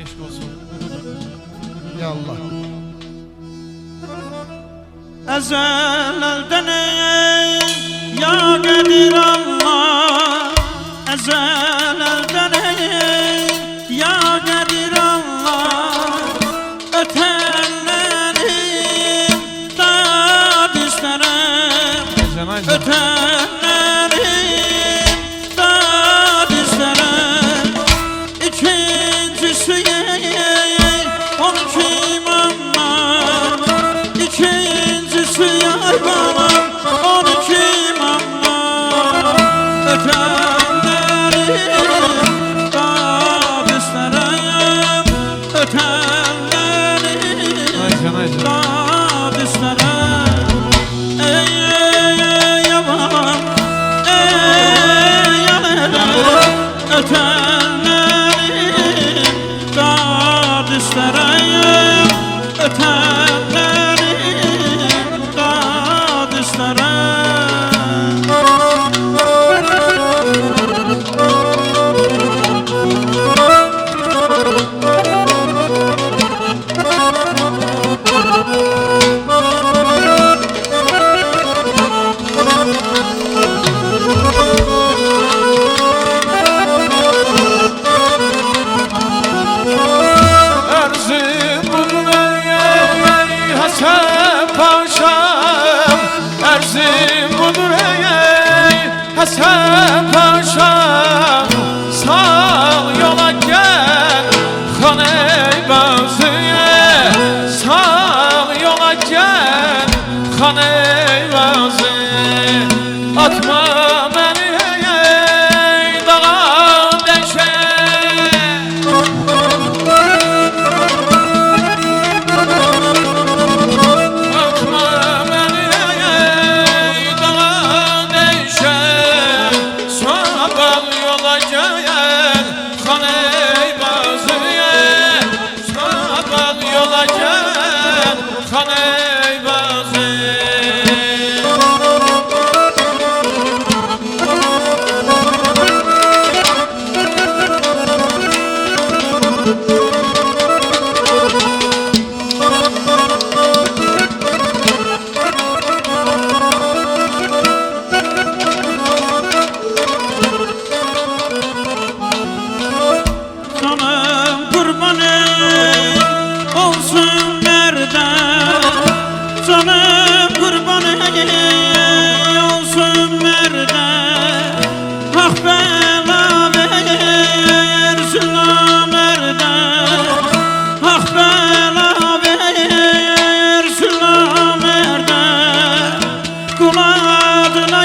Eşk olsun. Ya Allah. Ezelden ey ya Kadir Allah, ezelden ey ya Kadir Allah, ötenlerin dad isterim, ötenlerin dad isterim. İkincisi on kim anlar, ikincisi yar bana on kim anlar, ötenlerin dad isterim, ötenlerin dad isterim. Ey yaman, ey yalan, ötenlerin dad isterim, ötenlerin dad isterim. Hasan Paşa sağ yola gel, Haney Bazı'ya sağ yola gel, Haney Bazı'ya atma beni dağa deşe. Canım kurban olsun merde, hak bela versin merde, hak bela versin merde. Kul adına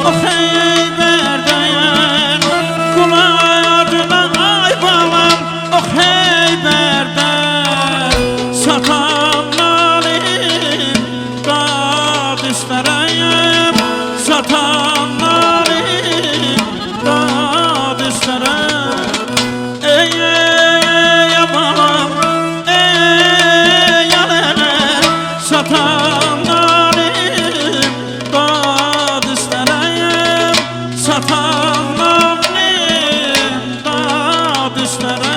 oh Heyber'den, kul adına ay balam oh Heyber'den. Satanların dad isterim, satanların dad isterim. Ey yaman, ey yalan, satanların dad isterim, satanların dad isterim.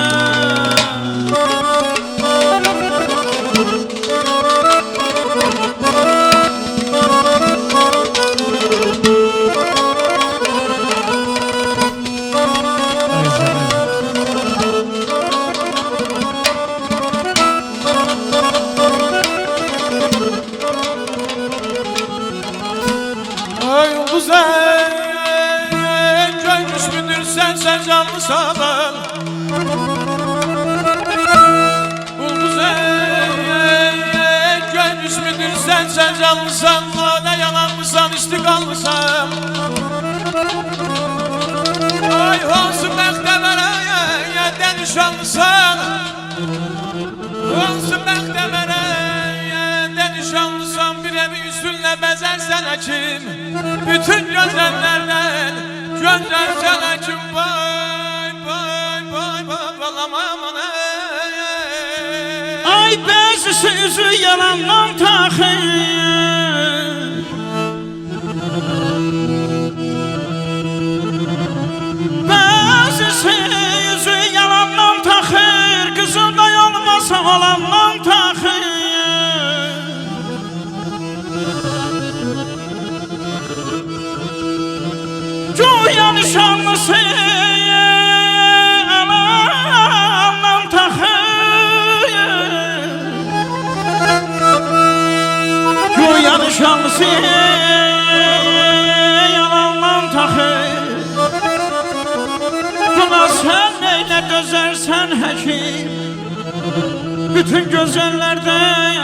Ay güzel görmüş müdür sen canlı sağlam. Güzel görmüş müdür sen canlısan, da yalanmışsan istikalmışsan. Ay olsun mektemereye denişanlısan, olsun mektemereye denişanlısan. Bir evi üstünle bezersen kim, bütün gözlerlerden göndersen kim. Vay vay vay vay valamam Ay bazı sözü yalandan takır, bazı sözü yalandan takır. bütün güzellerden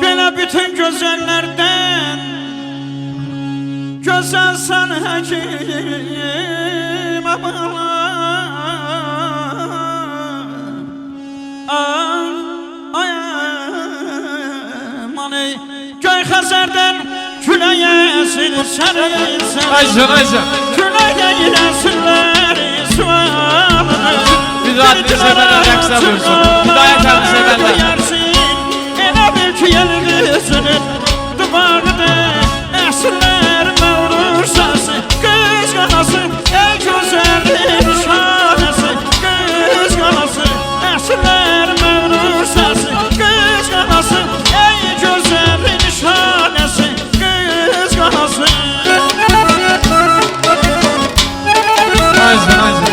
Belə bütün güzellerden Güzel sen həkim Aman ey Göy Xəzərdən küləyə esin səni Aycan, Aycan. Küləyə giləsinlər sualını Hidayetli severler yaksa buyursun. Hidayetli severler. Elə bil ki yelgizinin duvağıda Əsrlər məvrur səsi Qız qanası ey gözəlin şanəsi Qız qanası əsrlər məvrur səsi Qız qanası ey gözəlin şanəsi Qız qanası Aycan, Aycan.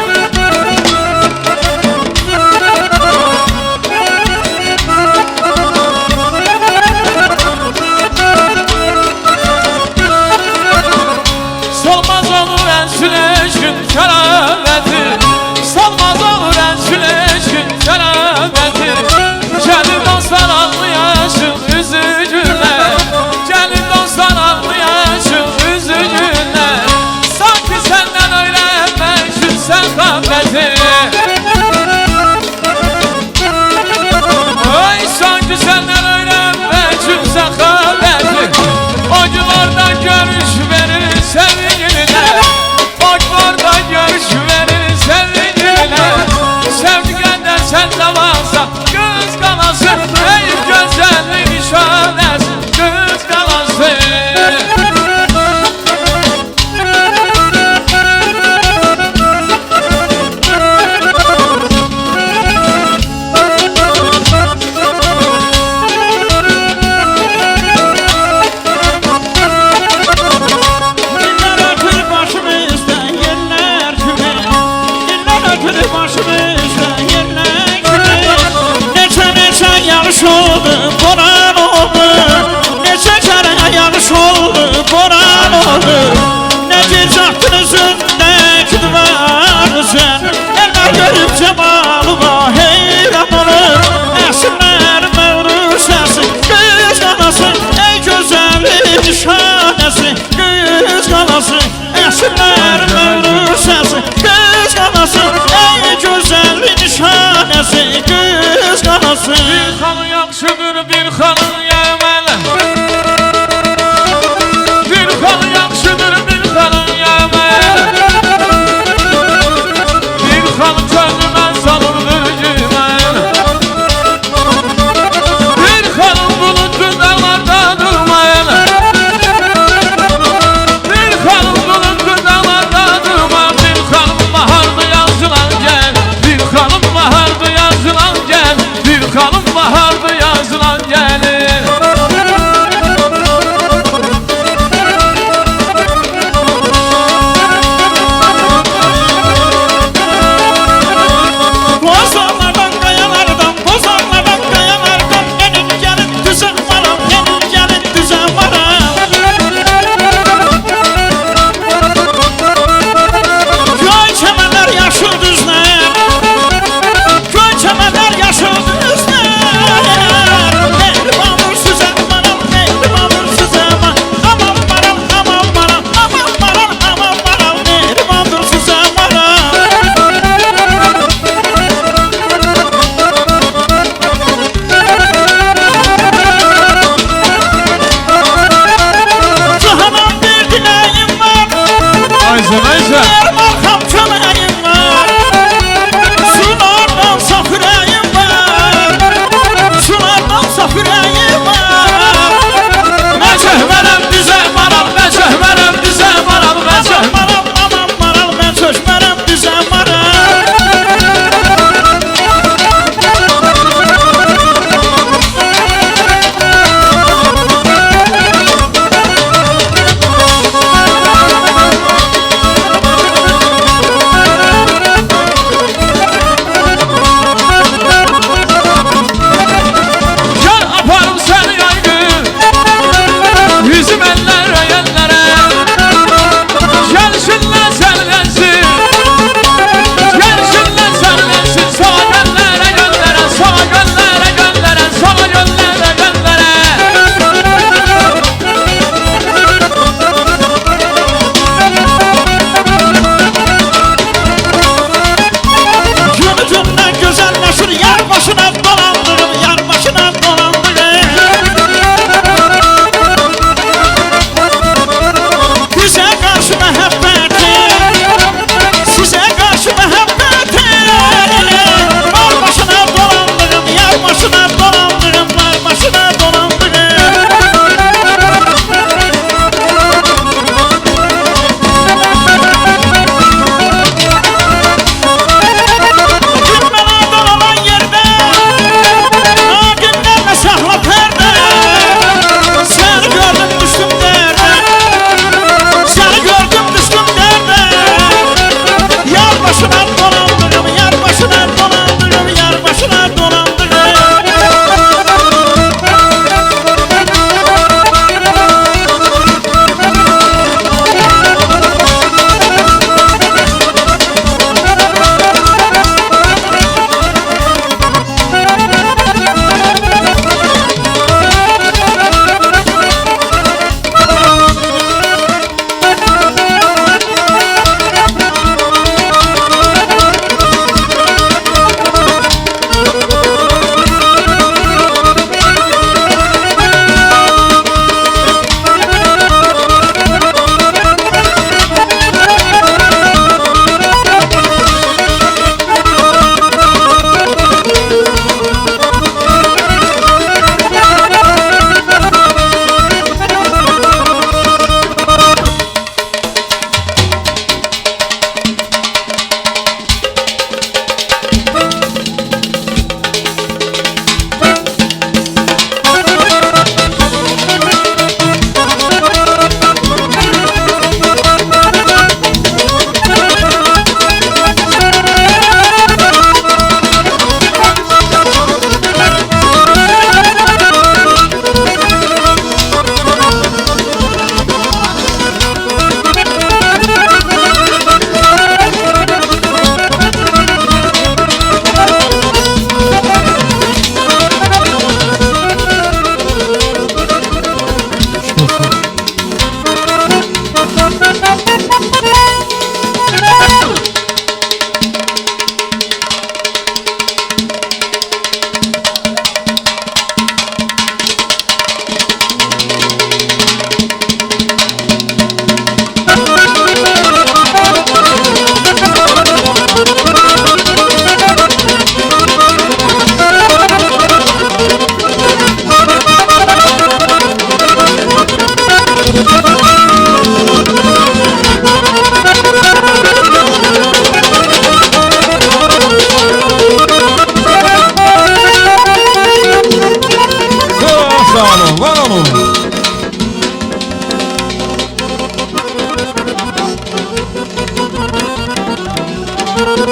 Alkışlar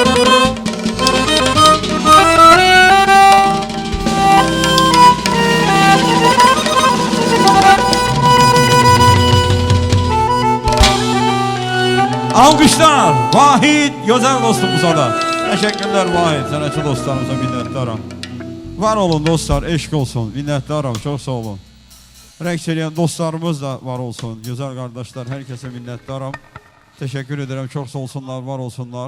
Vahid güzel dostumuza da. Teşekkürler Vahid, sanatçı dostlarımıza minnettarım. Var olun dostlar, eşk olsun, minnettarım, çok sağ olun. Rəqs edən dostlarımız da var olsun, güzel kardeşler, herkese minnettarım. Teşekkür ederim, çok sağ olsunlar, var olsunlar.